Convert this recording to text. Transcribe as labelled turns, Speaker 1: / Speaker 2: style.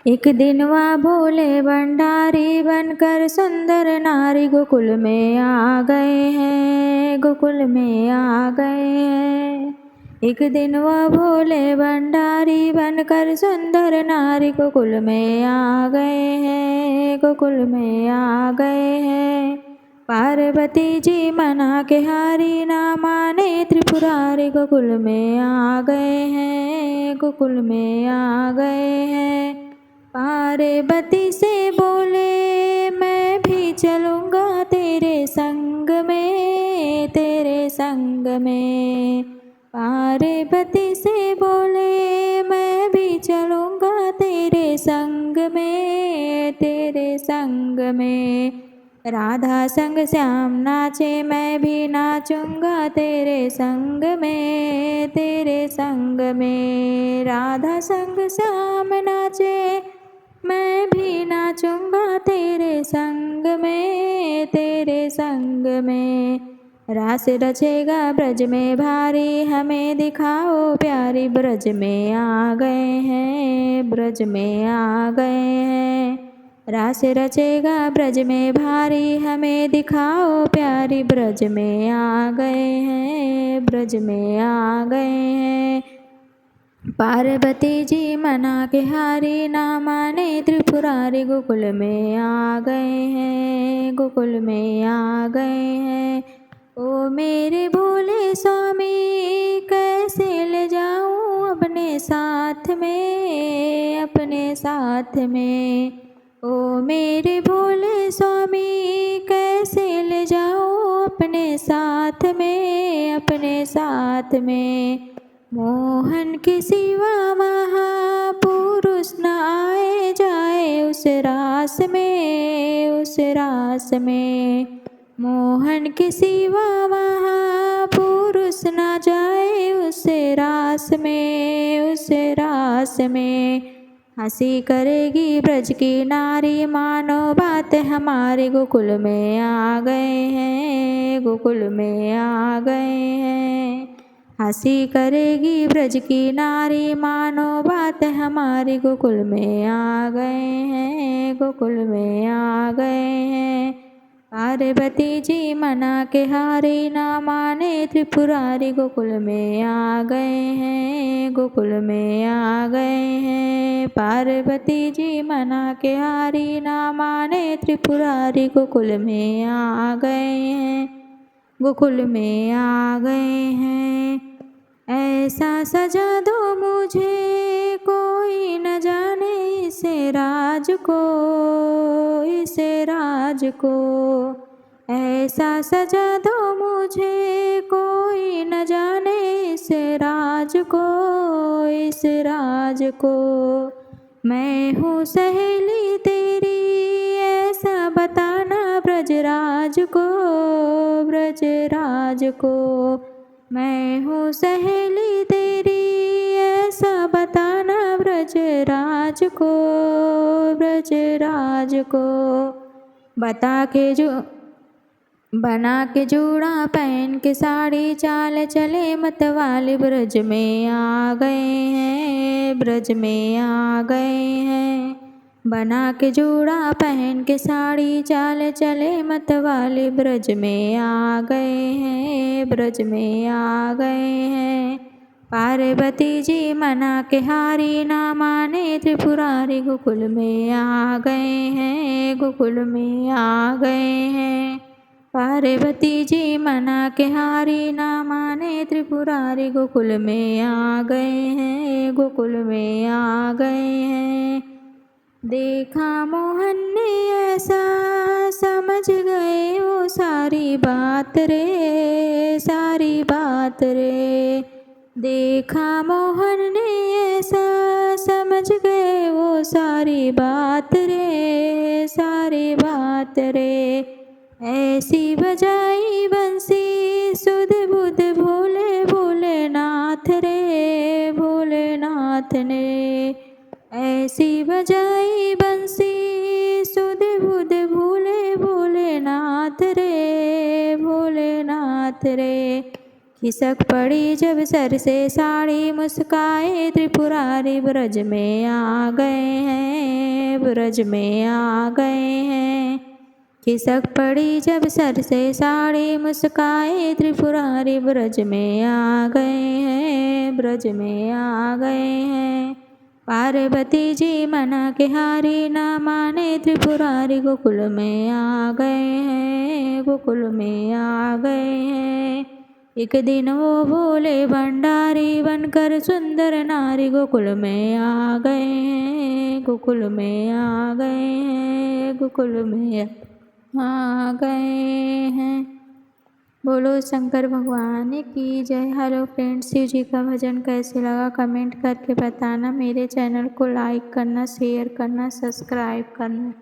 Speaker 1: एक दिन वह भोले भंडारी बनकर सुंदर नारी गोकुल में आ गए हैं, गोकुल में आ गए हैं। एक दिन वह भोले भंडारी बनकर सुंदर नारी गोकुल में आ गए हैं, गोकुल में आ गए हैं। पार्वती जी मना के हारी ना माने त्रिपुरारी गोकुल में आ गए हैं, गोकुल में आ गए हैं। पार्वती से बोले मैं भी चलूँगा तेरे संग में, तेरे संग में। पार्वती से बोले मैं भी चलूँगा तेरे संग में, तेरे संग में। राधा संग श्याम नाचे मैं भी नाचूँगा तेरे संग में, तेरे संग में। राधा संग श्याम नाचे मैं भी नाचूँगा तेरे संग में, तेरे संग में। रास रचेगा ब्रज में भारी हमें दिखाओ प्यारी, ब्रज में आ गए हैं, ब्रज में आ गए हैं। रास रचेगा ब्रज में भारी हमें दिखाओ प्यारी, ब्रज में आ गए हैं, ब्रज में आ गए हैं। पार्वती जी मना के हारी ना माने त्रिपुरारी गोकुल में आ गए हैं, गोकुल में आ गए हैं। ओ मेरे भोले स्वामी कैसे ले जाऊं अपने साथ में, अपने साथ में। ओ मेरे भोले स्वामी कैसे ले जाऊं अपने साथ में, अपने साथ में। मोहन के सिवा महापुरुष न आए जाए उस रास में, उस रास में। मोहन के सिवा महापुरुष न जाए उस रास में, उस रास में। हंसी करेगी ब्रज की नारी मानो बात हमारे, गोकुल में आ गए हैं, गोकुल में आ गए हैं। हंसी करेगी ब्रज की नारी मानो बात हमारी, गोकुल में आ गए हैं, गोकुल में आ गए हैं। पार्वती जी मना के हारी ना माने त्रिपुरारी गोकुल में आ गए हैं, गोकुल में आ गए हैं। पार्वती जी मना के हारी ना माने त्रिपुरारी गोकुल में आ गए हैं, गोकुल में आ गए हैं। ऐसा सजा दो मुझे कोई न जाने इसे राज को, इसे राज को। ऐसा सजा दो मुझे कोई न जाने इस राज को, इस राज को। मैं हूँ सहेली तेरी ऐसा बताना ब्रजराज को, ब्रजराज को। मैं हूँ सहेली तेरी ऐसा बताना ब्रजराज को, ब्रजराज को। बता के जो बना के जूड़ा पहन के साड़ी चाल चले मतवाले, ब्रज में आ गए हैं, ब्रज में आ गए हैं। बना के जूड़ा पहन के साड़ी चाल चले मतवाले, ब्रज में आ गए हैं, ब्रज में आ गए हैं। पार्वती जी मना के हारी ना माने त्रिपुरारी गोकुल में आ गए हैं, गोकुल में आ गए हैं। पार्वती जी मना के हारी ना माने त्रिपुरारी गोकुल में आ गए हैं, गोकुल में आ गए हैं। देखा मोहन ने ऐसा समझ गए वो सारी बात रे, सारी बात रे। देखा मोहन ने ऐसा समझ गए वो सारी बात रे, सारी बात रे। ऐसी बजाई बंसी सुध बुध भोले भोलेनाथ रे, भोलेनाथ ने। ऐसी बजाई बंसी सुध बुध भोले भोलेनाथ रे, भोलेनाथ रे। खिसक पड़ी जब सर से साड़ी मुस्काए त्रिपुरारी, ब्रज में आ गए हैं, ब्रज में आ गए हैं। खिसक पड़ी जब सर से साड़ी, मुस्काए त्रिपुरारी ब्रज में आ गए हैं, ब्रज में आ गए हैं। पार्वती जी मना के हारी, ना माने त्रिपुरारी गोकुल में आ गए हैं, गोकुल में आ गए हैं। एक दिन वो बोले भंडारी, बनकर सुंदर नारी गोकुल में आ गए हैं, गोकुल में आ गए हैं, गोकुल में आ गए हैं। बोलो शंकर भगवान की जय। हेलो फ्रेंड्स, शिव जी का भजन कैसे लगा कमेंट करके बताना। मेरे चैनल को लाइक करना, शेयर करना, सब्सक्राइब करना।